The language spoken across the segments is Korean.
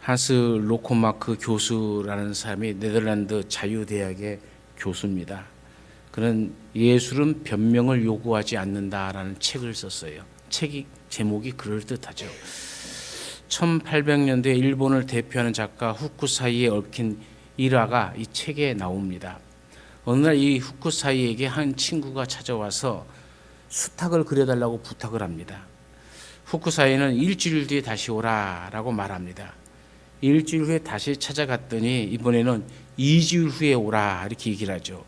한스 로코마크 교수라는 사람이 네덜란드 자유대학의 교수입니다. 그는 예술은 변명을 요구하지 않는다라는 책을 썼어요. 책이 제목이 그럴듯하죠. 1800년대 일본을 대표하는 작가 후쿠사이에 얽힌 일화가 이 책에 나옵니다. 어느 날 이 후쿠사이에게 한 친구가 찾아와서 수탉을 그려달라고 부탁을 합니다. 후쿠사이는 일주일 뒤에 다시 오라라고 말합니다. 일주일 후에 다시 찾아갔더니 이번에는 2주일 후에 오라 이렇게 얘기를 하죠.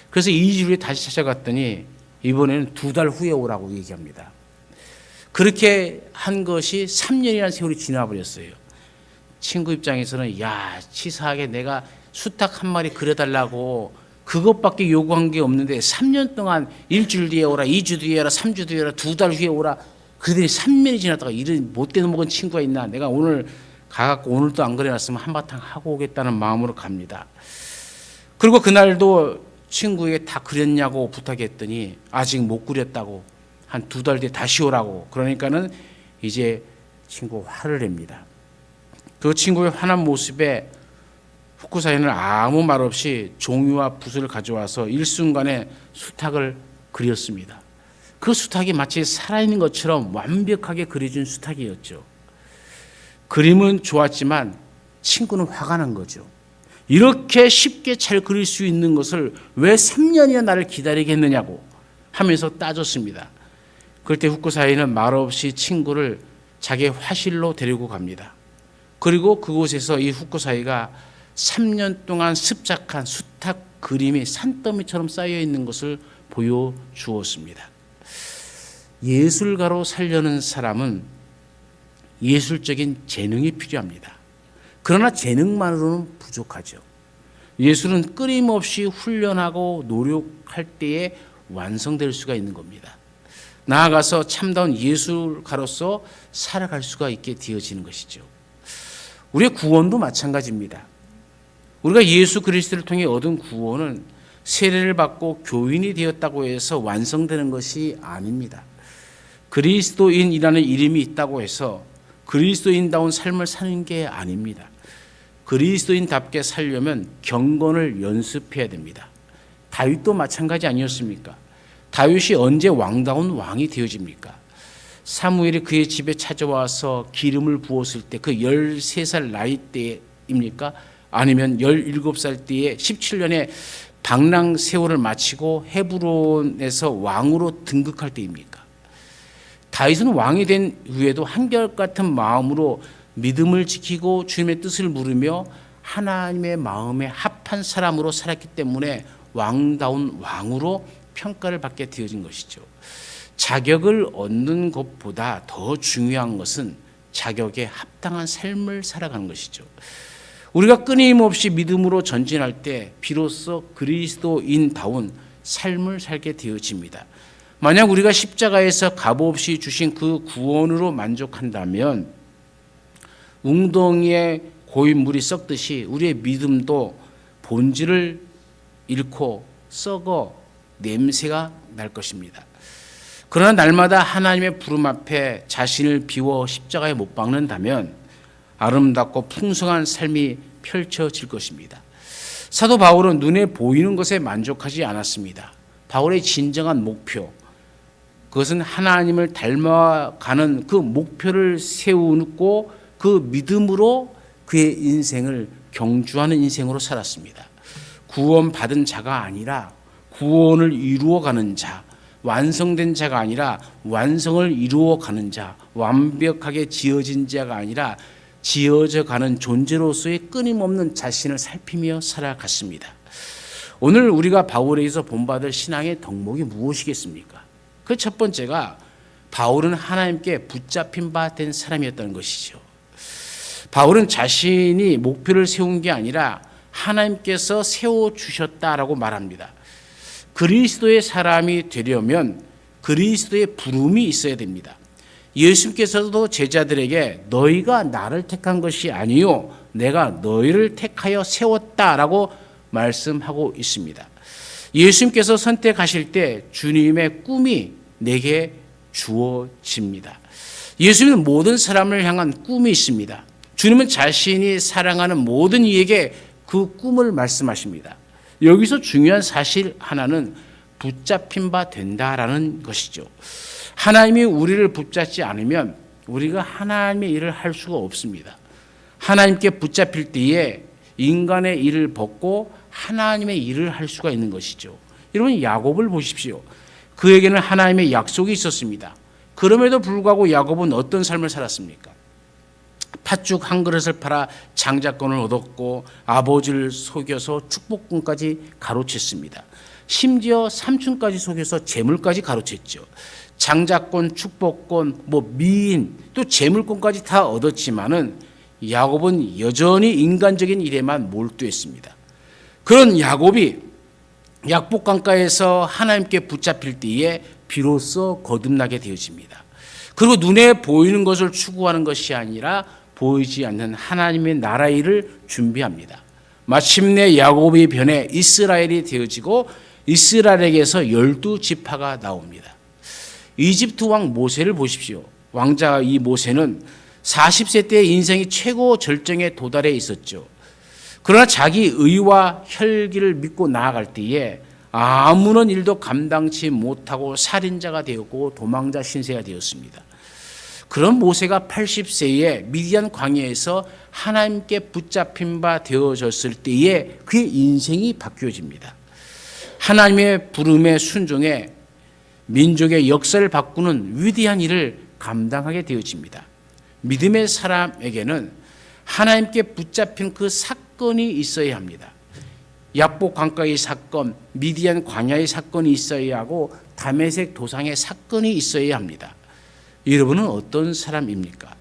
그래서 2주일 후에 다시 찾아갔더니 이번에는 2달 후에 오라고 얘기합니다. 그렇게 한 것이 3년이라는 세월이 지나버렸어요. 친구 입장에서는 야, 치사하게 내가 수탉 한 마리 그려달라고 그것밖에 요구한 게 없는데 3년 동안 일주일 뒤에 오라, 2주 뒤에 오라, 3주 뒤에 오라, 2달 후에 오라. 그러더니 3년이 지났다가 이런 못되는 먹은 친구가 있나. 내가 오늘 가갖고 오늘도 안 그려놨으면 한바탕 하고 오겠다는 마음으로 갑니다. 그리고 그날도 친구에게 다 그렸냐고 부탁했더니 아직 못 그렸다고 한 2달 뒤에 다시 오라고. 그러니까는 이제 친구 화를 냅니다. 그 친구의 화난 모습에 후쿠사이는 아무 말 없이 종이와 붓을 가져와서 일순간에 수탉을 그렸습니다. 그 수탉이 마치 살아있는 것처럼 완벽하게 그려진 수탉이었죠. 그림은 좋았지만 친구는 화가 난 거죠. 이렇게 쉽게 잘 그릴 수 있는 것을 왜 3년이나 나를 기다리게 했느냐고 하면서 따졌습니다. 그럴 때 후쿠사이는 말없이 친구를 자기의 화실로 데리고 갑니다. 그리고 그곳에서 이 후쿠사이가 3년 동안 습작한 수탉 그림이 산더미처럼 쌓여 있는 것을 보여주었습니다. 예술가로 살려는 사람은 예술적인 재능이 필요합니다. 그러나 재능만으로는 부족하죠. 예술은 끊임없이 훈련하고 노력할 때에 완성될 수가 있는 겁니다. 나아가서 참다운 예술가로서 살아갈 수가 있게 되어지는 것이죠. 우리의 구원도 마찬가지입니다. 우리가 예수 그리스도를 통해 얻은 구원은 세례를 받고 교인이 되었다고 해서 완성되는 것이 아닙니다. 그리스도인이라는 이름이 있다고 해서 그리스도인다운 삶을 사는 게 아닙니다. 그리스도인답게 살려면 경건을 연습해야 됩니다. 다윗도 마찬가지 아니었습니까? 다윗이 언제 왕다운 왕이 되어집니까? 사무엘이 그의 집에 찾아와서 기름을 부었을 때 그 13살 나이 때입니까? 아니면 17살 때에 17년의 방랑 세월을 마치고 헤브론에서 왕으로 등극할 때입니까? 다윗은 왕이 된 후에도 한결같은 마음으로 믿음을 지키고 주님의 뜻을 물으며 하나님의 마음에 합한 사람으로 살았기 때문에 왕다운 왕으로 평가를 받게 되어진 것이죠. 자격을 얻는 것보다 더 중요한 것은 자격에 합당한 삶을 살아가는 것이죠. 우리가 끊임없이 믿음으로 전진할 때 비로소 그리스도인다운 삶을 살게 되어집니다. 만약 우리가 십자가에서 값없이 주신 그 구원으로 만족한다면 웅덩이에 고인 물이 썩듯이 우리의 믿음도 본질을 잃고 썩어 냄새가 날 것입니다. 그러나 날마다 하나님의 부름 앞에 자신을 비워 십자가에 못 박는다면 아름답고 풍성한 삶이 펼쳐질 것입니다. 사도 바울은 눈에 보이는 것에 만족하지 않았습니다. 바울의 진정한 목표, 그것은 하나님을 닮아가는 그 목표를 세우고 그 믿음으로 그의 인생을 경주하는 인생으로 살았습니다. 구원받은 자가 아니라 구원을 이루어가는 자, 완성된 자가 아니라 완성을 이루어가는 자, 완벽하게 지어진 자가 아니라 지어져 가는 존재로서의 끊임없는 자신을 살피며 살아갔습니다. 오늘 우리가 바울에게서 본받을 신앙의 덕목이 무엇이겠습니까? 그 첫 번째가 바울은 하나님께 붙잡힌 바 된 사람이었다는 것이죠. 바울은 자신이 목표를 세운 게 아니라 하나님께서 세워주셨다라고 말합니다. 그리스도의 사람이 되려면 그리스도의 부름이 있어야 됩니다. 예수님께서도 제자들에게 너희가 나를 택한 것이 아니요 내가 너희를 택하여 세웠다라고 말씀하고 있습니다. 예수님께서 선택하실 때 주님의 꿈이 내게 주어집니다. 예수님은 모든 사람을 향한 꿈이 있습니다. 주님은 자신이 사랑하는 모든 이에게 그 꿈을 말씀하십니다. 여기서 중요한 사실 하나는 붙잡힌 바 된다라는 것이죠. 하나님이 우리를 붙잡지 않으면 우리가 하나님의 일을 할 수가 없습니다. 하나님께 붙잡힐 때에 인간의 일을 벗고 하나님의 일을 할 수가 있는 것이죠. 여러분, 야곱을 보십시오. 그에게는 하나님의 약속이 있었습니다. 그럼에도 불구하고 야곱은 어떤 삶을 살았습니까? 팥죽 한 그릇을 팔아 장자권을 얻었고 아버지를 속여서 축복권까지 가로챘습니다. 심지어 삼촌까지 속여서 재물까지 가로챘죠. 장자권, 축복권, 미인, 또 재물권까지 다 얻었지만은 야곱은 여전히 인간적인 일에만 몰두했습니다. 그런 야곱이 약복 강가에서 하나님께 붙잡힐 때에 비로소 거듭나게 되어집니다. 그리고 눈에 보이는 것을 추구하는 것이 아니라 보이지 않는 하나님의 나라 일을 준비합니다. 마침내 야곱이 변해 이스라엘이 되어지고 이스라엘에게서 12지파가 나옵니다. 이집트 왕 모세를 보십시오. 왕자 이 모세는 40세 때 인생이 최고 절정에 도달해 있었죠. 그러나 자기 의와 혈기를 믿고 나아갈 때에 아무런 일도 감당치 못하고 살인자가 되었고 도망자 신세가 되었습니다. 그런 모세가 80세에 미디안 광야에서 하나님께 붙잡힌 바 되어졌을 때에 그의 인생이 바뀌어집니다. 하나님의 부름에 순종해 민족의 역사를 바꾸는 위대한 일을 감당하게 되어집니다. 믿음의 사람에게는 하나님께 붙잡힌 그 사건이 있어야 합니다. 약복 강가의 사건, 미디안 광야의 사건이 있어야 하고 다메섹 도상의 사건이 있어야 합니다. 여러분은 어떤 사람입니까?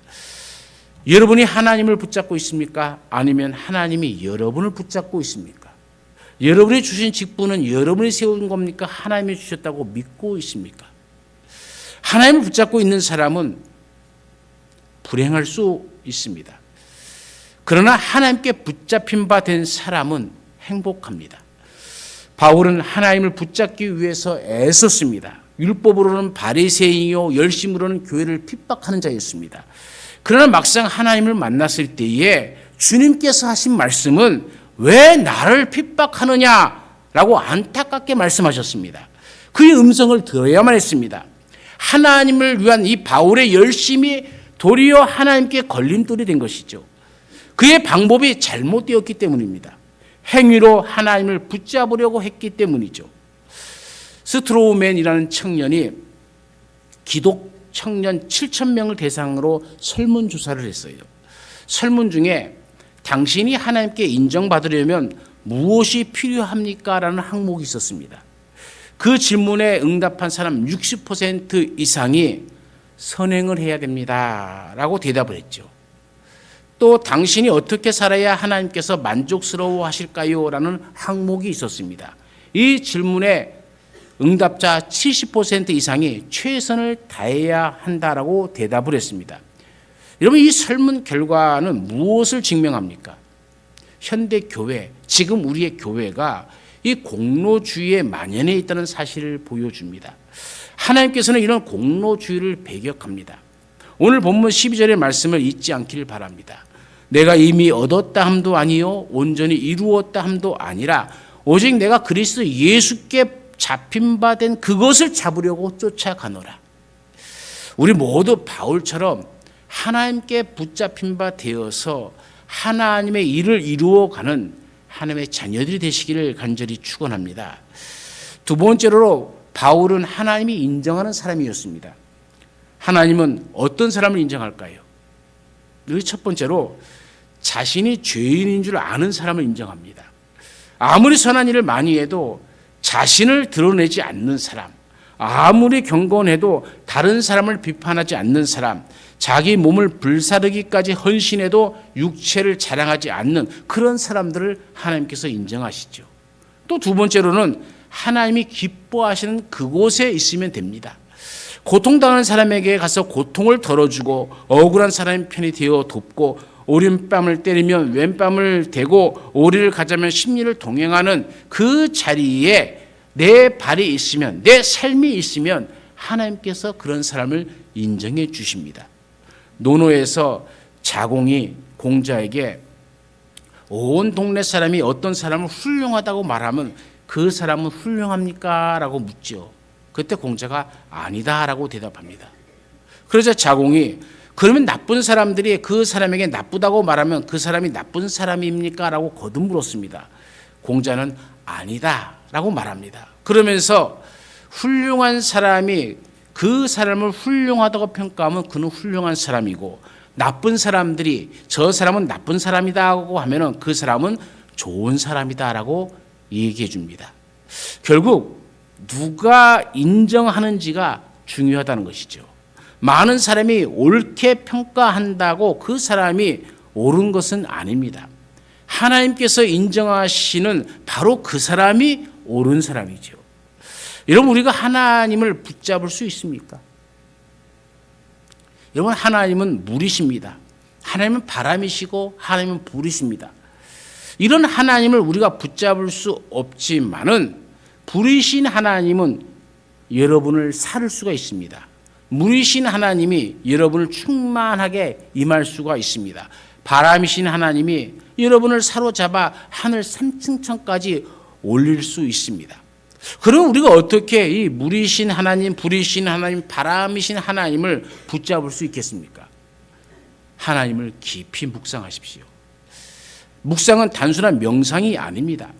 여러분이 하나님을 붙잡고 있습니까? 아니면 하나님이 여러분을 붙잡고 있습니까? 여러분이 주신 직분은 여러분이 세운 겁니까? 하나님이 주셨다고 믿고 있습니까? 하나님을 붙잡고 있는 사람은 불행할 수 있습니다. 그러나 하나님께 붙잡힌 바 된 사람은 행복합니다. 바울은 하나님을 붙잡기 위해서 애썼습니다. 율법으로는 바리새인이요 열심으로는 교회를 핍박하는 자였습니다. 그러나 막상 하나님을 만났을 때에 주님께서 하신 말씀은 왜 나를 핍박하느냐라고 안타깝게 말씀하셨습니다. 그의 음성을 들어야만 했습니다. 하나님을 위한 이 바울의 열심이 도리어 하나님께 걸림돌이 된 것이죠. 그의 방법이 잘못되었기 때문입니다. 행위로 하나님을 붙잡으려고 했기 때문이죠. 스트로우맨이라는 청년이 기독 청년 7,000명을 대상으로 설문조사를 했어요. 설문 중에 당신이 하나님께 인정받으려면 무엇이 필요합니까? 라는 항목이 있었습니다. 그 질문에 응답한 사람 60% 이상이 선행을 해야 됩니다 라고 대답을 했죠. 또 당신이 어떻게 살아야 하나님께서 만족스러워 하실까요? 라는 항목이 있었습니다. 이 질문에 응답자 70% 이상이 최선을 다해야 한다라고 대답을 했습니다. 여러분, 이 설문 결과는 무엇을 증명합니까? 현대 교회, 지금 우리의 교회가 이 공로주의에 만연해 있다는 사실을 보여줍니다. 하나님께서는 이런 공로주의를 배격합니다. 오늘 본문 12절의 말씀을 잊지 않기를 바랍니다. 내가 이미 얻었다 함도 아니요 온전히 이루었다 함도 아니라 오직 내가 그리스도 예수께 잡힌 바 된 그것을 잡으려고 쫓아가노라. 우리 모두 바울처럼 하나님께 붙잡힌 바 되어서 하나님의 일을 이루어가는 하나님의 자녀들이 되시기를 간절히 축원합니다. 두 번째로 바울은 하나님이 인정하는 사람이었습니다. 하나님은 어떤 사람을 인정할까요? 첫 번째로 자신이 죄인인 줄 아는 사람을 인정합니다. 아무리 선한 일을 많이 해도 자신을 드러내지 않는 사람, 아무리 경건해도 다른 사람을 비판하지 않는 사람, 자기 몸을 불사르기까지 헌신해도 육체를 자랑하지 않는 그런 사람들을 하나님께서 인정하시죠. 또 두 번째로는 하나님이 기뻐하시는 그곳에 있으면 됩니다. 고통당하는 사람에게 가서 고통을 덜어주고 억울한 사람의 편이 되어 돕고 오른뺨을 때리면 왼뺨을 대고 오리를 가자면 십리를 동행하는 그 자리에 내 발이 있으면, 내 삶이 있으면 하나님께서 그런 사람을 인정해 주십니다. 노노에서 자공이 공자에게 온 동네 사람이 어떤 사람을 훌륭하다고 말하면 그 사람은 훌륭합니까? 라고 묻죠. 그때 공자가 아니다라고 대답합니다. 그러자 자공이 그러면 나쁜 사람들이 그 사람에게 나쁘다고 말하면 그 사람이 나쁜 사람입니까? 라고 거듭 물었습니다. 공자는 아니다라고 말합니다. 그러면서 훌륭한 사람이 그 사람을 훌륭하다고 평가하면 그는 훌륭한 사람이고, 나쁜 사람들이 저 사람은 나쁜 사람이다고 하면은 그 사람은 좋은 사람이다라고 얘기해 줍니다. 결국 누가 인정하는지가 중요하다는 것이죠. 많은 사람이 옳게 평가한다고 그 사람이 옳은 것은 아닙니다. 하나님께서 인정하시는 바로 그 사람이 옳은 사람이죠. 여러분, 우리가 하나님을 붙잡을 수 있습니까? 여러분, 하나님은 물이십니다. 하나님은 바람이시고 하나님은 불이십니다. 이런 하나님을 우리가 붙잡을 수 없지만은 불이신 하나님은 여러분을 살을 수가 있습니다. 물이신 하나님이 여러분을 충만하게 임할 수가 있습니다. 바람이신 하나님이 여러분을 사로잡아 하늘 3층천까지 올릴 수 있습니다. 그럼 우리가 어떻게 이 물이신 하나님, 불이신 하나님, 바람이신 하나님을 붙잡을 수 있겠습니까? 하나님을 깊이 묵상하십시오. 묵상은 단순한 명상이 아닙니다.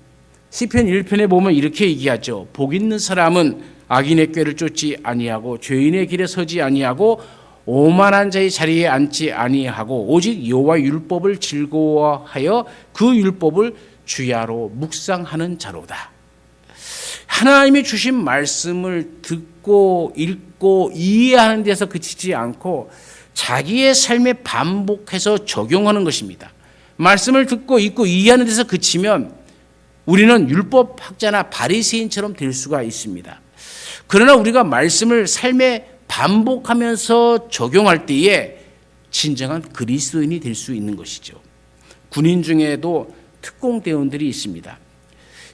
시편 1편에 보면 이렇게 얘기하죠. 복 있는 사람은 악인의 꾀를 쫓지 아니하고 죄인의 길에 서지 아니하고 오만한 자의 자리에 앉지 아니하고 오직 여호와의 율법을 즐거워하여 그 율법을 주야로 묵상하는 자로다. 하나님이 주신 말씀을 듣고 읽고 이해하는 데서 그치지 않고 자기의 삶에 반복해서 적용하는 것입니다. 말씀을 듣고 읽고 이해하는 데서 그치면 우리는 율법학자나 바리새인처럼 될 수가 있습니다. 그러나 우리가 말씀을 삶에 반복하면서 적용할 때에 진정한 그리스도인이 될 수 있는 것이죠. 군인 중에도 특공대원들이 있습니다.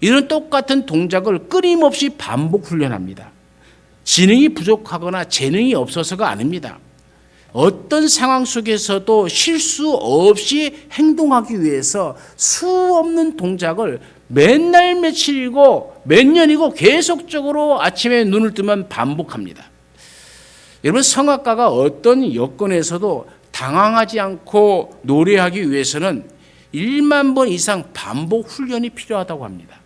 이런 똑같은 동작을 끊임없이 반복 훈련합니다. 지능이 부족하거나 재능이 없어서가 아닙니다. 어떤 상황 속에서도 실수 없이 행동하기 위해서 수없는 동작을 맨날 며칠이고 몇 년이고 계속적으로 아침에 눈을 뜨면 반복합니다. 여러분, 성악가가 어떤 여건에서도 당황하지 않고 노래하기 위해서는 1만 번 이상 반복 훈련이 필요하다고 합니다.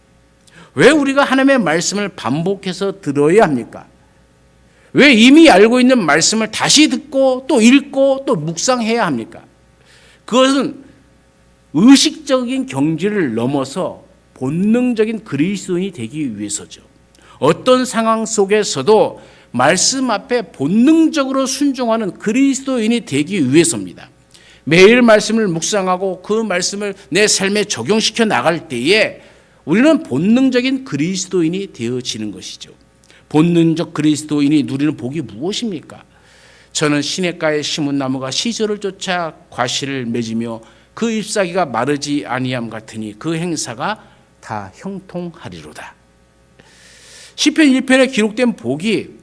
왜 우리가 하나님의 말씀을 반복해서 들어야 합니까? 왜 이미 알고 있는 말씀을 다시 듣고 또 읽고 또 묵상해야 합니까? 그것은 의식적인 경지를 넘어서 본능적인 그리스도인이 되기 위해서죠. 어떤 상황 속에서도 말씀 앞에 본능적으로 순종하는 그리스도인이 되기 위해서입니다. 매일 말씀을 묵상하고 그 말씀을 내 삶에 적용시켜 나갈 때에 우리는 본능적인 그리스도인이 되어지는 것이죠. 본능적 그리스도인이 누리는 복이 무엇입니까? 저는 시냇가에 심은 나무가 시절을 쫓아 과실을 맺으며 그 잎사귀가 마르지 아니함 같으니 그 행사가 다 형통하리로다. 시편 1편에 기록된 복이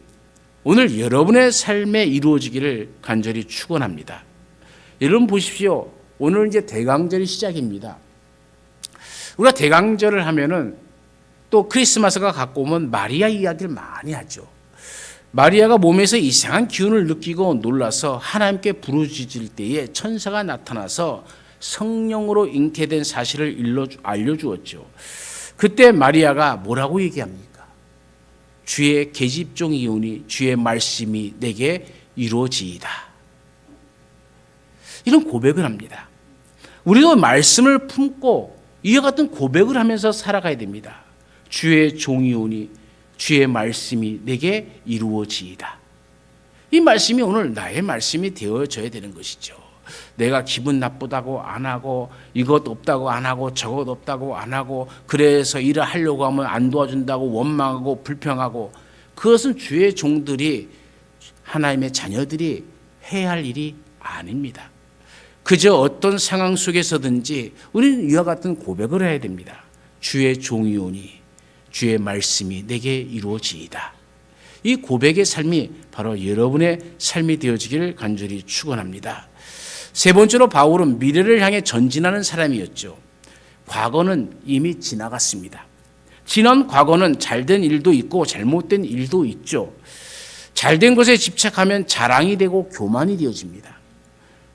오늘 여러분의 삶에 이루어지기를 간절히 축원합니다. 여러분 보십시오. 오늘 이제 대강절이 시작입니다. 우리가 대강절을 하면은 또 크리스마스가 갖고 오면 마리아 이야기를 많이 하죠. 마리아가 몸에서 이상한 기운을 느끼고 놀라서 하나님께 부르짖을 때에 천사가 나타나서 성령으로 잉태된 사실을 알려주었죠. 그때 마리아가 뭐라고 얘기합니까? 주의 계집종이오니 주의 말씀이 내게 이루어지이다. 이런 고백을 합니다. 우리도 말씀을 품고 이와 같은 고백을 하면서 살아가야 됩니다. 주의 종이오니 주의 말씀이 내게 이루어지이다. 이 말씀이 오늘 나의 말씀이 되어져야 되는 것이죠. 내가 기분 나쁘다고 안 하고 이것 없다고 안 하고 저것 없다고 안 하고 그래서 일을 하려고 하면 안 도와준다고 원망하고 불평하고 그것은 주의 종들이 하나님의 자녀들이 해야 할 일이 아닙니다. 그저 어떤 상황 속에서든지 우리는 이와 같은 고백을 해야 됩니다. 주의 종이오니 주의 말씀이 내게 이루어지이다. 이 고백의 삶이 바로 여러분의 삶이 되어지기를 간절히 축원합니다. 세 번째로 바울은 미래를 향해 전진하는 사람이었죠. 과거는 이미 지나갔습니다. 지난 과거는 잘된 일도 있고 잘못된 일도 있죠. 잘된 것에 집착하면 자랑이 되고 교만이 되어집니다.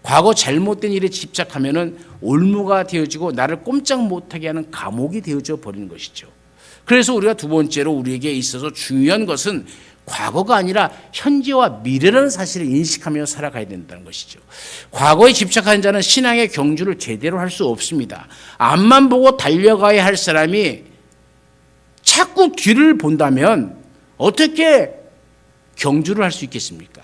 과거 잘못된 일에 집착하면 올무가 되어지고 나를 꼼짝 못하게 하는 감옥이 되어져 버리는 것이죠. 그래서 우리가 두 번째로 우리에게 있어서 중요한 것은 과거가 아니라 현재와 미래라는 사실을 인식하며 살아가야 된다는 것이죠. 과거에 집착하는 자는 신앙의 경주를 제대로 할 수 없습니다. 앞만 보고 달려가야 할 사람이 자꾸 뒤를 본다면 어떻게 경주를 할 수 있겠습니까?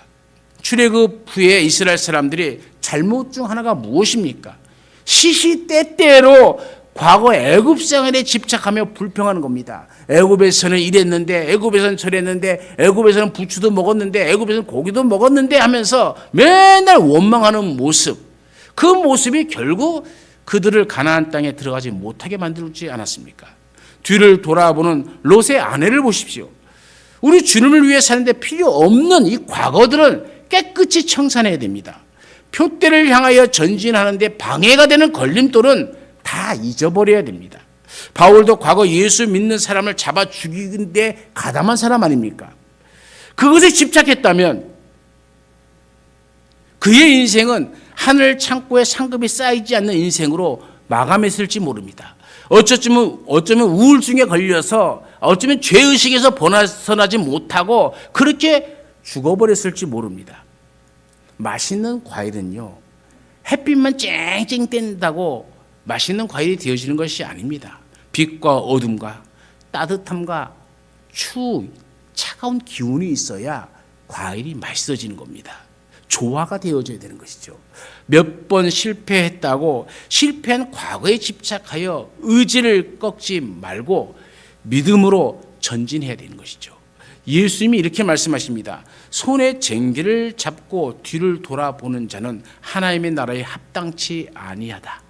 출애굽 후에 이스라엘 사람들이 잘못 중 하나가 무엇입니까? 시시때때로 과거 애굽 생활에 집착하며 불평하는 겁니다. 애굽에서는 이랬는데, 애굽에서는 저랬는데, 애굽에서는 부추도 먹었는데, 애굽에서는 고기도 먹었는데 하면서 맨날 원망하는 모습. 그 모습이 결국 그들을 가나안 땅에 들어가지 못하게 만들지 않았습니까? 뒤를 돌아보는 롯의 아내를 보십시오. 우리 주님을 위해 사는데 필요 없는 이 과거들은 깨끗이 청산해야 됩니다. 표대를 향하여 전진하는데 방해가 되는 걸림돌은 다 잊어버려야 됩니다. 바울도 과거 예수 믿는 사람을 잡아 죽이는데 가담한 사람 아닙니까? 그것에 집착했다면 그의 인생은 하늘 창고에 상급이 쌓이지 않는 인생으로 마감했을지 모릅니다. 어쩌면 우울증에 걸려서 어쩌면 죄의식에서 벗어나지 못하고 그렇게 죽어버렸을지 모릅니다. 맛있는 과일은요, 햇빛만 쨍쨍 뗀다고 맛있는 과일이 되어지는 것이 아닙니다. 빛과 어둠과 따뜻함과 차가운 기운이 있어야 과일이 맛있어지는 겁니다. 조화가 되어져야 되는 것이죠. 몇 번 실패했다고 실패한 과거에 집착하여 의지를 꺾지 말고 믿음으로 전진해야 되는 것이죠. 예수님이 이렇게 말씀하십니다. 손에 쟁기를 잡고 뒤를 돌아보는 자는 하나님의 나라에 합당치 아니하다.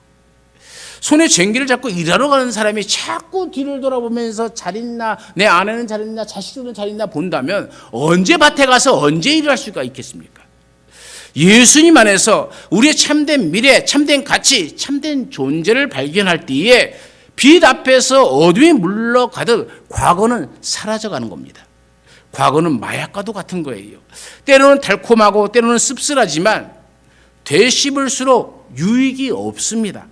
손에 쟁기를 잡고 일하러 가는 사람이 자꾸 뒤를 돌아보면서 잘 있나, 내 아내는 잘 있나, 자식들은 잘 있나 본다면 언제 밭에 가서 언제 일을 할 수가 있겠습니까? 예수님 안에서 우리의 참된 미래, 참된 가치, 참된 존재를 발견할 때에 빛 앞에서 어둠이 물러가듯 과거는 사라져가는 겁니다. 과거는 마약과도 같은 거예요. 때로는 달콤하고 때로는 씁쓸하지만 되씹을수록 유익이 없습니다.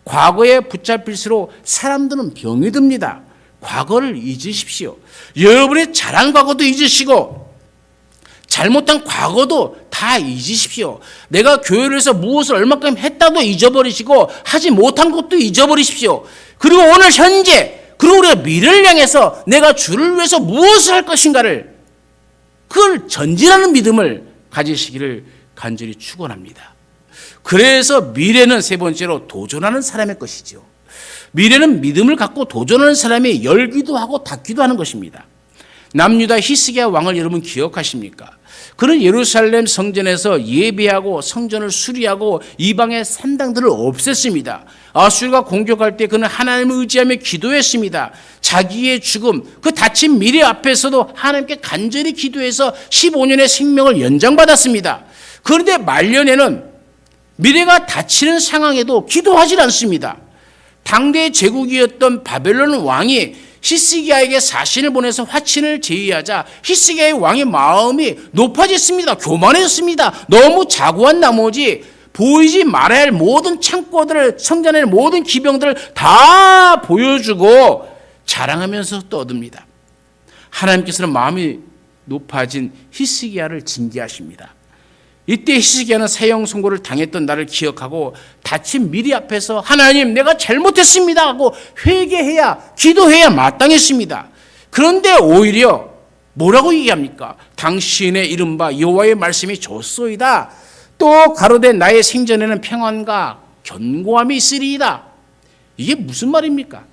과거에 붙잡힐수록 사람들은 병이 듭니다. 과거를 잊으십시오. 여러분의 잘한 과거도 잊으시고 잘못한 과거도 다 잊으십시오. 내가 교회를 해서 무엇을 얼마큼 했다도 잊어버리시고 하지 못한 것도 잊어버리십시오. 그리고 오늘 현재, 그리고 우리가 미래를 향해서 내가 주를 위해서 무엇을 할 것인가를, 그걸 전진하는 믿음을 가지시기를 간절히 축원합니다. 그래서 미래는 세 번째로 도전하는 사람의 것이죠. 미래는 믿음을 갖고 도전하는 사람이 열기도 하고 닫기도 하는 것입니다. 남유다 히스기야 왕을 여러분 기억하십니까? 그는 예루살렘 성전에서 예배하고 성전을 수리하고 이방의 산당들을 없앴습니다. 아수르가 공격할 때 그는 하나님을 의지하며 기도했습니다. 자기의 죽음, 그 닫힌 미래 앞에서도 하나님께 간절히 기도해서 15년의 생명을 연장받았습니다. 그런데 말년에는 미래가 닫히는 상황에도 기도하지 않습니다. 당대의 제국이었던 바벨론 왕이 히스기야에게 사신을 보내서 화친을 제의하자 히스기야의 왕의 마음이 높아졌습니다. 교만해졌습니다. 너무 자고한 나머지 보이지 말아야 할 모든 창고들을, 성전의 모든 기병들을 다 보여주고 자랑하면서 떠듭니다. 하나님께서는 마음이 높아진 히스기야를 징계하십니다. 이때 히스기야는 사형 선고를 당했던 나를 기억하고 닫힌 미리 앞에서 하나님, 내가 잘못했습니다 하고 회개해야, 기도해야 마땅했습니다. 그런데 오히려 뭐라고 얘기합니까? 당신의 이른바 여호와의 말씀이 좋소이다. 또 가로되 나의 생전에는 평안과 견고함이 있으리이다. 이게 무슨 말입니까?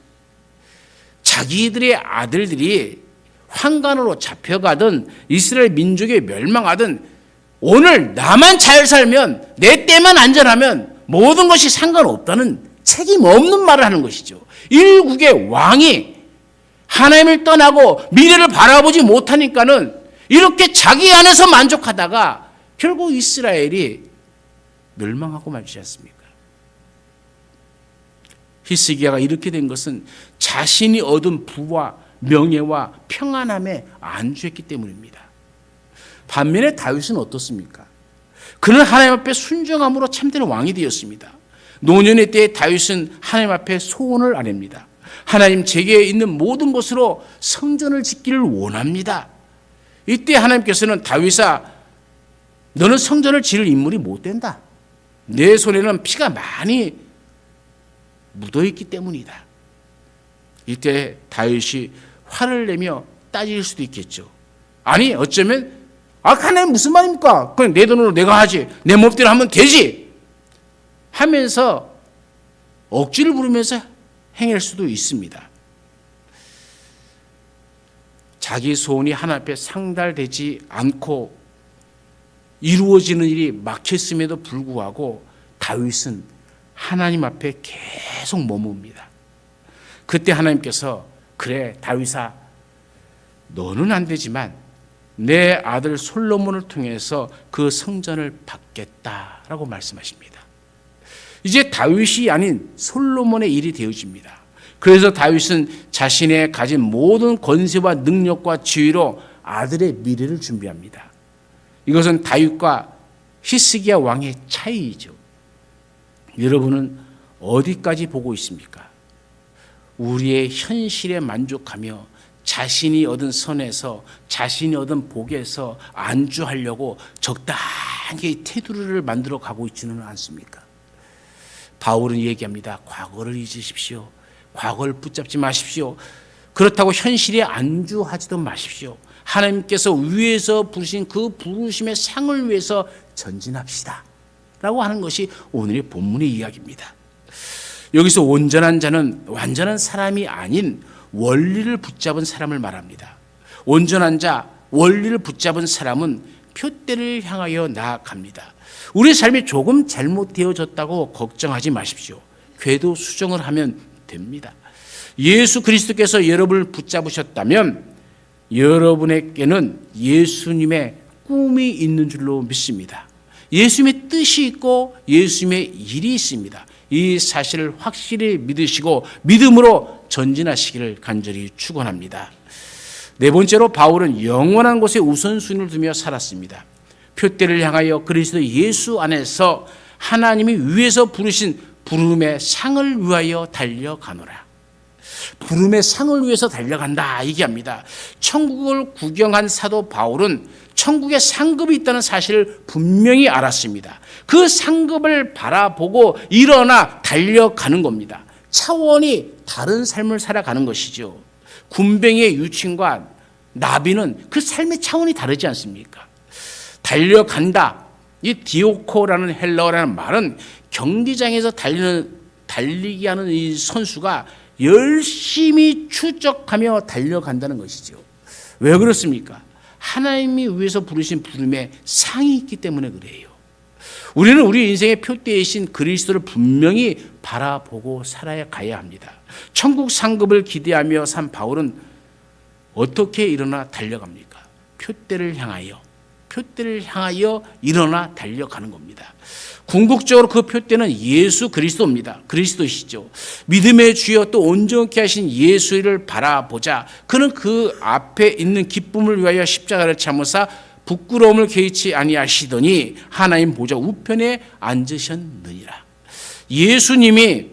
자기들의 아들들이 환관으로 잡혀가든 이스라엘 민족이 멸망하든 오늘 나만 잘 살면, 내 때만 안전하면 모든 것이 상관없다는 책임 없는 말을 하는 것이죠. 일국의 왕이 하나님을 떠나고 미래를 바라보지 못하니까는 이렇게 자기 안에서 만족하다가 결국 이스라엘이 멸망하고 말지 않습니까? 히스기야가 이렇게 된 것은 자신이 얻은 부와 명예와 평안함에 안주했기 때문입니다. 반면에 다윗은 어떻습니까? 그는 하나님 앞에 순종함으로 참된 왕이 되었습니다. 노년의 때에 다윗은 하나님 앞에 소원을 아냅니다. 하나님, 제게 있는 모든 것으로 성전을 짓기를 원합니다. 이때 하나님께서는 다윗아, 너는 성전을 지을 인물이 못 된다. 내 손에는 피가 많이 묻어있기 때문이다. 이때 다윗이 화를 내며 따질 수도 있겠죠. 아니, 어쩌면 하나님 무슨 말입니까? 그냥 내 돈으로 내가 하지, 내 멋대로 하면 되지 하면서 억지를 부르면서 행할 수도 있습니다. 자기 소원이 하나님 앞에 상달되지 않고 이루어지는 일이 막혔음에도 불구하고 다윗은 하나님 앞에 계속 머뭅니다. 그때 하나님께서 그래 다윗아, 너는 안 되지만 내 아들 솔로몬을 통해서 그 성전을 받겠다라고 말씀하십니다. 이제 다윗이 아닌 솔로몬의 일이 되어집니다. 그래서 다윗은 자신의 가진 모든 권세와 능력과 지위로 아들의 미래를 준비합니다. 이것은 다윗과 히스기야 왕의 차이이죠. 여러분은 어디까지 보고 있습니까? 우리의 현실에 만족하며 자신이 얻은 선에서, 자신이 얻은 복에서 안주하려고 적당히 테두리를 만들어 가고 있지는 않습니까? 바울은 얘기합니다. 과거를 잊으십시오. 과거를 붙잡지 마십시오. 그렇다고 현실에 안주하지도 마십시오. 하나님께서 위에서 부르신 그 부르심의 상을 위해서 전진합시다 라고 하는 것이 오늘의 본문의 이야기입니다. 여기서 온전한 자는 완전한 사람이 아닌 원리를 붙잡은 사람을 말합니다. 온전한 자, 원리를 붙잡은 사람은 표대를 향하여 나아갑니다. 우리 삶이 조금 잘못되어졌다고 걱정하지 마십시오. 궤도 수정을 하면 됩니다. 예수 그리스도께서 여러분을 붙잡으셨다면 여러분에게는 예수님의 꿈이 있는 줄로 믿습니다. 예수님의 뜻이 있고 예수님의 일이 있습니다. 이 사실을 확실히 믿으시고 믿음으로 전진하시기를 간절히 축원합니다. 네 번째로 바울은 영원한 곳에 우선순위를 두며 살았습니다. 표대를 향하여 그리스도 예수 안에서 하나님이 위에서 부르신 부름의 상을 위하여 달려가노라. 부름의 상을 위해서 달려간다 얘기합니다. 천국을 구경한 사도 바울은 천국에 상급이 있다는 사실을 분명히 알았습니다. 그 상급을 바라보고 일어나 달려가는 겁니다. 차원이 다른 삶을 살아가는 것이죠. 군뱅이의 유친과 나비는 그 삶의 차원이 다르지 않습니까? 달려간다. 이 디오코라는 헬라어라는 말은 경기장에서 달리기 하는 이 선수가 열심히 추적하며 달려간다는 것이죠. 왜 그렇습니까? 하나님이 위해서 부르신 부름에 상이 있기 때문에 그래요. 우리는 우리 인생의 표대이신 그리스도를 분명히 바라보고 살아가야 합니다. 천국 상급을 기대하며 산 바울은 어떻게 일어나 달려갑니까? 표대를 향하여 일어나 달려가는 겁니다. 궁극적으로 그 표대는 예수 그리스도입니다. 그리스도시죠. 믿음의 주여 또 온전케 하신 예수를 바라보자. 그는 그 앞에 있는 기쁨을 위하여 십자가를 참으사 부끄러움을 개의치 아니하시더니 하나님 보좌 우편에 앉으셨느니라. 예수님이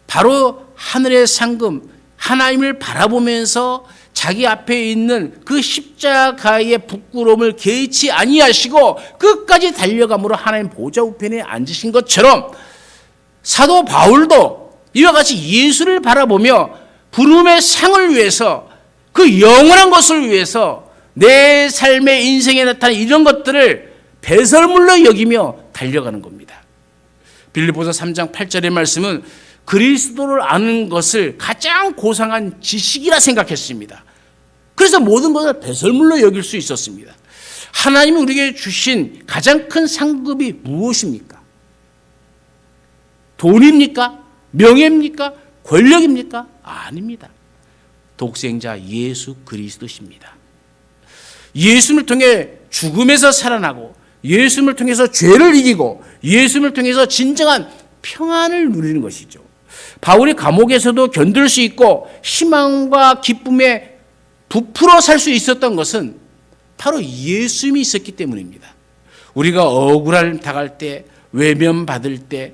바로 하늘의 상금 하나님을 바라보면서 자기 앞에 있는 그 십자가의 부끄러움을 개의치 아니하시고 끝까지 달려감으로 하나님 보좌 우편에 앉으신 것처럼 사도 바울도 이와 같이 예수를 바라보며 부름의 상을 위해서 그 영원한 것을 위해서 내 삶의 인생에 나타난 이런 것들을 배설물로 여기며 달려가는 겁니다. 빌립보서 3장 8절의 말씀은 그리스도를 아는 것을 가장 고상한 지식이라 생각했습니다. 그래서 모든 것을 배설물로 여길 수 있었습니다. 하나님이 우리에게 주신 가장 큰 상급이 무엇입니까? 돈입니까? 명예입니까? 권력입니까? 아닙니다. 독생자 예수 그리스도십니다. 예수님을 통해 죽음에서 살아나고 예수님을 통해서 죄를 이기고 예수님을 통해서 진정한 평안을 누리는 것이죠. 바울이 감옥에서도 견딜 수 있고 희망과 기쁨에 부풀어 살 수 있었던 것은 바로 예수님이 있었기 때문입니다. 우리가 억울함 당할 때, 외면받을 때,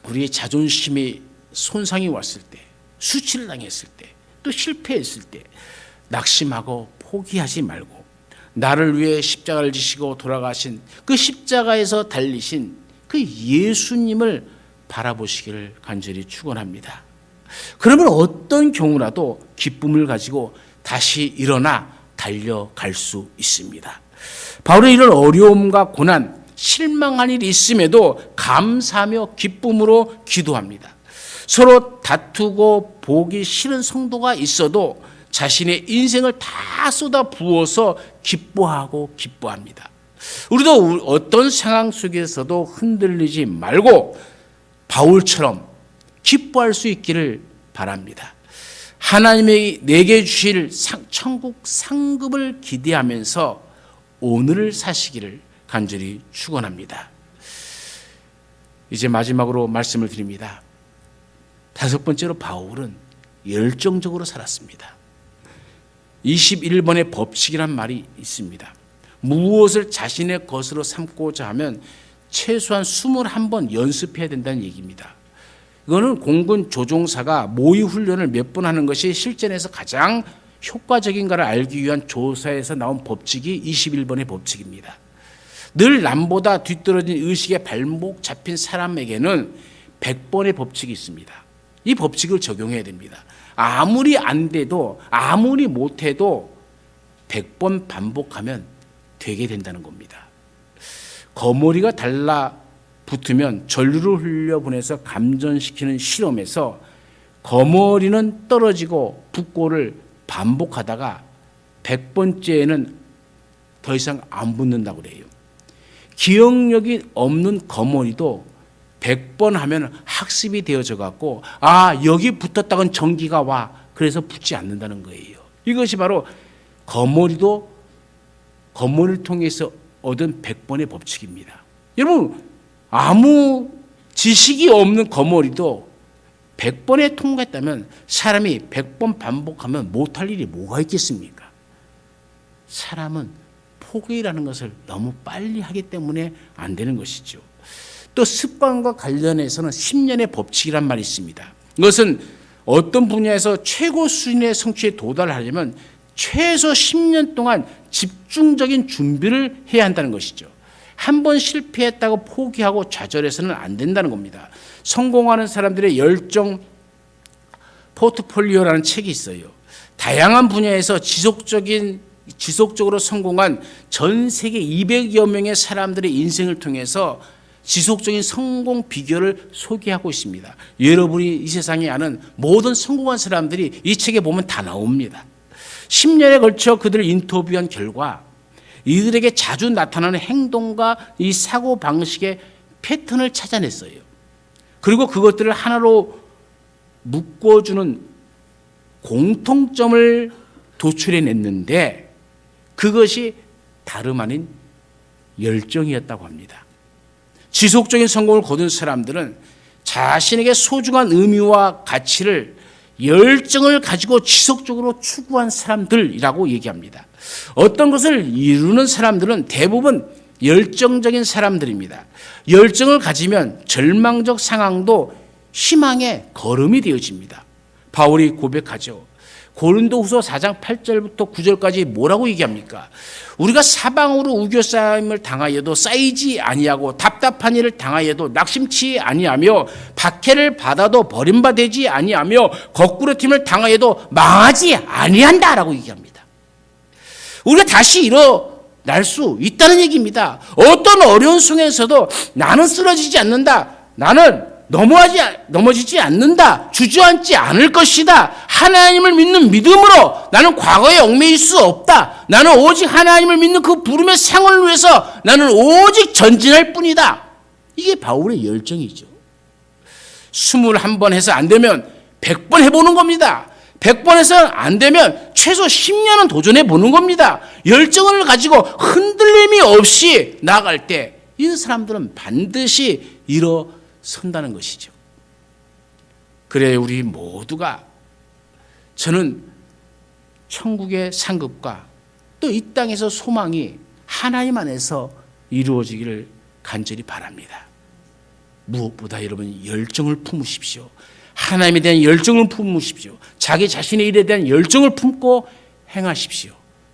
우리의 자존심이 손상이 왔을 때, 수치를 당했을 때, 또 실패했을 때 낙심하고 포기하지 말고 나를 위해 십자가를 지시고 돌아가신 그 십자가에서 달리신 그 예수님을 바라보시기를 간절히 축원합니다. 그러면 어떤 경우라도 기쁨을 가지고 다시 일어나 달려갈 수 있습니다. 바울은 이런 어려움과 고난, 실망한 일이 있음에도 감사하며 기쁨으로 기도합니다. 서로 다투고 보기 싫은 성도가 있어도 자신의 인생을 다 쏟아 부어서 기뻐하고 기뻐합니다. 우리도 어떤 상황 속에서도 흔들리지 말고 바울처럼 기뻐할 수 있기를 바랍니다. 하나님이 내게 주실 천국 상급을 기대하면서 오늘을 사시기를 간절히 축원합니다. 이제 마지막으로 말씀을 드립니다. 다섯 번째로 바울은 열정적으로 살았습니다. 21번의 법칙이란 말이 있습니다. 무엇을 자신의 것으로 삼고자 하면 최소한 21번 연습해야 된다는 얘기입니다. 이거는 공군 조종사가 모의 훈련을 몇 번 하는 것이 실전에서 가장 효과적인가를 알기 위한 조사에서 나온 법칙이 21번의 법칙입니다. 늘 남보다 뒤떨어진 의식에 발목 잡힌 사람에게는 100번의 법칙이 있습니다. 이 법칙을 적용해야 됩니다. 아무리 안 돼도 아무리 못해도 100번 반복하면 되게 된다는 겁니다. 거머리가 달라붙으면 전류를 흘려보내서 감전시키는 실험에서 거머리는 떨어지고 붙고를 반복하다가 100번째에는 더 이상 안 붙는다고 그래요. 기억력이 없는 거머리도 100번 하면 학습이 되어져 갖고 여기 붙었다간 전기가 와. 그래서 붙지 않는다는 거예요. 이것이 바로 거머리를 통해서 얻은 100번의 법칙입니다. 여러분, 아무 지식이 없는 거머리도 100번에 통과했다면 사람이 100번 반복하면 못할 일이 뭐가 있겠습니까? 사람은 포기라는 것을 너무 빨리 하기 때문에 안 되는 것이죠. 또 습관과 관련해서는 10년의 법칙이란 말이 있습니다. 이것은 어떤 분야에서 최고 수준의 성취에 도달하려면 최소 10년 동안 집중적인 준비를 해야 한다는 것이죠. 한 번 실패했다고 포기하고 좌절해서는 안 된다는 겁니다. 성공하는 사람들의 열정 포트폴리오라는 책이 있어요. 다양한 분야에서 지속적으로 성공한 전 세계 200여 명의 사람들의 인생을 통해서 지속적인 성공 비결을 소개하고 있습니다. 여러분이 이 세상에 아는 모든 성공한 사람들이 이 책에 보면 다 나옵니다. 10년에 걸쳐 그들을 인터뷰한 결과 이들에게 자주 나타나는 행동과 이 사고 방식의 패턴을 찾아냈어요. 그리고 그것들을 하나로 묶어주는 공통점을 도출해냈는데 그것이 다름 아닌 열정이었다고 합니다. 지속적인 성공을 거둔 사람들은 자신에게 소중한 의미와 가치를 열정을 가지고 지속적으로 추구한 사람들이라고 얘기합니다. 어떤 것을 이루는 사람들은 대부분 열정적인 사람들입니다. 열정을 가지면 절망적 상황도 희망의 걸음이 되어집니다. 바울이 고백하죠. 고린도후서 4장 8절부터 9절까지 뭐라고 얘기합니까? 우리가 사방으로 우겨싸임을 당하여도 쌓이지 아니하고 답답한 일을 당하여도 낙심치 아니하며 박해를 받아도 버림받지 아니하며 거꾸로짐을 당하여도 망하지 아니한다라고 얘기합니다. 우리가 다시 일어날 수 있다는 얘기입니다. 어떤 어려운 속에서도 나는 쓰러지지 않는다. 나는 넘어지지 않는다. 주저앉지 않을 것이다. 하나님을 믿는 믿음으로 나는 과거에 얽매일 수 없다. 나는 오직 하나님을 믿는 그 부름의 상을 위해서 나는 오직 전진할 뿐이다. 이게 바울의 열정이죠. 21번 해서 안 되면 100번 해보는 겁니다. 100번에서 안 되면 최소 10년은 도전해 보는 겁니다. 열정을 가지고 흔들림이 없이 나아갈 때 이 사람들은 반드시 일어선다는 것이죠. 그래 우리 모두가 저는 천국의 상급과 또 이 땅에서 소망이 하나님 안에서 이루어지기를 간절히 바랍니다. 무엇보다 여러분 열정을 품으십시오. 하나님에 대한 열정을 품으십시오. 자기 자신의 일에 대한 열정을 품고 행하십시오.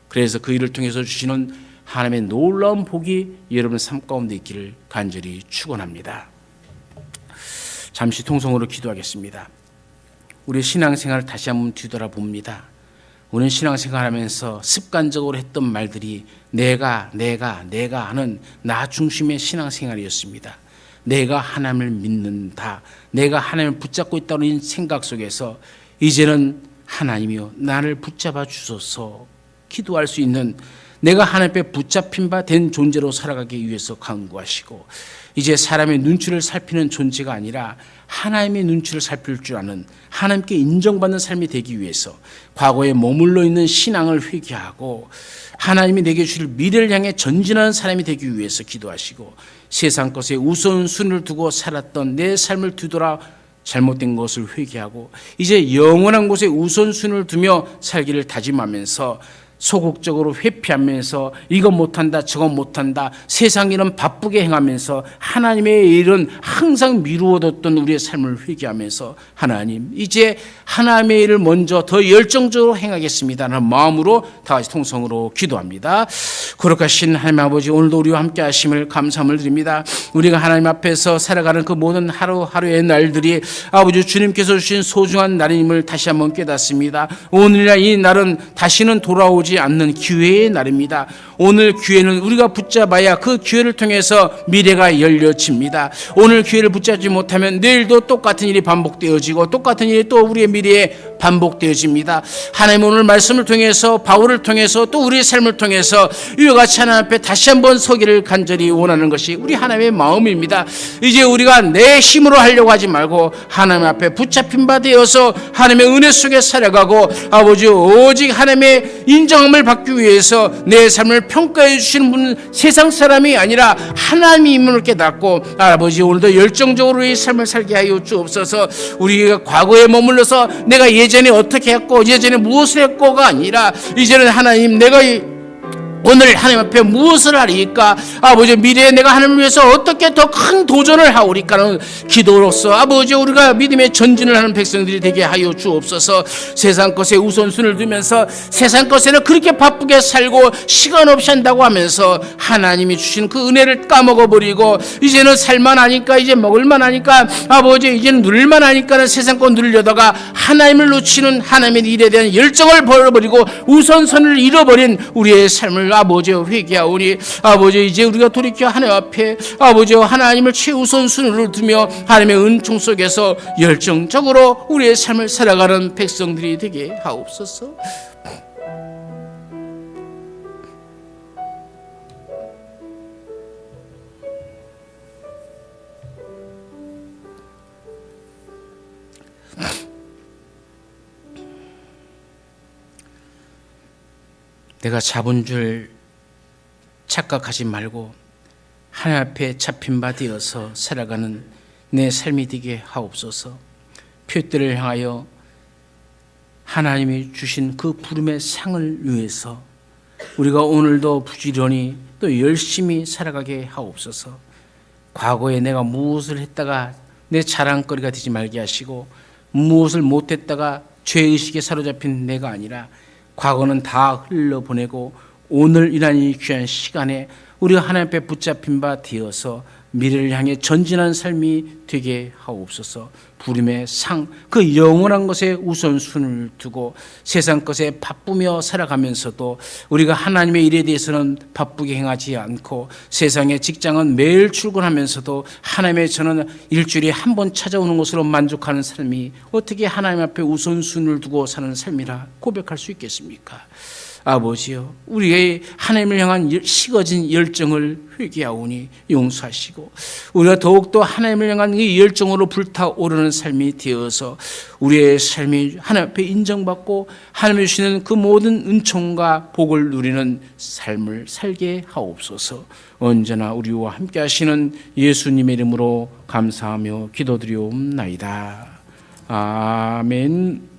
그래서 그 일을 통해서 주시는 하나님의 놀라운 복이 여러분 삶 가운데 있기를 간절히 축원합니다. 잠시 통성으로 기도하겠습니다. 우리 신앙생활을 다시 한번 뒤돌아봅니다. 우리는 신앙생활하면서 습관적으로 했던 말들이 내가 하는 나 중심의 신앙생활이었습니다. 내가 하나님을 믿는다. 내가 하나님을 붙잡고 있다는 생각 속에서 이제는 하나님이여 나를 붙잡아 주소서 기도할 수 있는 내가 하나님 앞에 붙잡힌 바 된 존재로 살아가기 위해서 간구하시고 이제 사람의 눈치를 살피는 존재가 아니라 하나님의 눈치를 살필 줄 아는 하나님께 인정받는 삶이 되기 위해서 과거에 머물러 있는 신앙을 회개하고 하나님이 내게 주실 미래를 향해 전진하는 사람이 되기 위해서 기도하시고 세상 것에 우선순위를 두고 살았던 내 삶을 뒤돌아 잘못된 것을 회개하고 이제 영원한 곳에 우선순위를 두며 살기를 다짐하면서 소극적으로 회피하면서 이건 못한다 저건 못한다 세상 일은 바쁘게 행하면서 하나님의 일은 항상 미루어뒀던 우리의 삶을 회개하면서 하나님 이제 하나님의 일을 먼저 더 열정적으로 행하겠습니다라는 마음으로 다같이 통성으로 기도합니다. 거룩하신 하나님 아버지 오늘도 우리와 함께 하심을 감사함을 드립니다. 우리가 하나님 앞에서 살아가는 그 모든 하루하루의 날들이 아버지 주님께서 주신 소중한 날임을 다시 한번 깨닫습니다. 오늘이나 이 날은 다시는 돌아오지 않는 기회의 날입니다. 오늘 기회는 우리가 붙잡아야 그 기회를 통해서 미래가 열려집니다. 오늘 기회를 붙잡지 못하면 내일도 똑같은 일이 반복되어지고 똑같은 일이 또 우리의 미래에 반복되어집니다. 하나님 오늘 말씀을 통해서 바울을 통해서 또 우리의 삶을 통해서 이와 같이 하나님 앞에 다시 한번 서기를 간절히 원하는 것이 우리 하나님의 마음입니다. 이제 우리가 내 힘으로 하려고 하지 말고 하나님 앞에 붙잡힌 바 되어서 하나님의 은혜 속에 살아가고 아버지 오직 하나님의 인정함을 받기 위해서 내 삶을 평가해 주시는 분은 세상 사람이 아니라 하나님임을 깨닫고 아버지 오늘도 열정적으로 이 삶을 살게 하여 주옵소서. 우리가 과거에 머물러서 내가 예전에 어떻게 했고 예전에 무엇을 했고가 아니라 이제는 하나님 내가 오늘 하나님 앞에 무엇을 하리까 아버지 미래에 내가 하나님을 위해서 어떻게 더 큰 도전을 하오리까는 기도로서 아버지 우리가 믿음의 전진을 하는 백성들이 되게 하여 주옵소서. 세상 것에 우선순위를 두면서 세상 것에는 그렇게 바쁘게 살고 시간 없이 한다고 하면서 하나님이 주신 그 은혜를 까먹어버리고 이제는 살만 하니까 이제 먹을만 하니까 아버지 이제는 누릴만 하니까는 세상 것 누리려다가 하나님을 놓치는 하나님의 일에 대한 열정을 버려버리고 우선순위를 잃어버린 우리의 삶을 아버지 회개하오니 아버지 이제 우리가 돌이켜 하나님 앞에 아버지 하나님을 최우선순위로 두며 하나님의 은총 속에서 열정적으로 우리의 삶을 살아가는 백성들이 되게 하옵소서. 내가 잡은 줄 착각하지 말고 하나님 앞에 잡힌 바 되어서 살아가는 내 삶이 되게 하옵소서. 표대를 향하여 하나님이 주신 그 부름의 상을 위해서 우리가 오늘도 부지런히 또 열심히 살아가게 하옵소서. 과거에 내가 무엇을 했다가 내 자랑거리가 되지 말게 하시고 무엇을 못했다가 죄의식에 사로잡힌 내가 아니라 과거는 다 흘러보내고 오늘이라는 이 귀한 시간에 우리가 하나님 앞에 붙잡힌 바 되어서 미래를 향해 전진하는 삶이 되게 하옵소서. 부름의 상, 그 영원한 것에 우선순위를 두고 세상 것에 바쁘며 살아가면서도 우리가 하나님의 일에 대해서는 바쁘게 행하지 않고 세상의 직장은 매일 출근하면서도 하나님의 저는 일주일에 한 번 찾아오는 것으로 만족하는 삶이 어떻게 하나님 앞에 우선순위를 두고 사는 삶이라 고백할 수 있겠습니까? 아버지여, 우리의 하나님을 향한 식어진 열정을 회개하오니 용서하시고, 우리가 더욱더 하나님을 향한 이 열정으로 불타오르는 삶이 되어서 우리의 삶이 하나님 앞에 인정받고 하나님이 주시는 그 모든 은총과 복을 누리는 삶을 살게 하옵소서. 언제나 우리와 함께 하시는 예수님의 이름으로 감사하며 기도드리옵나이다. 아멘.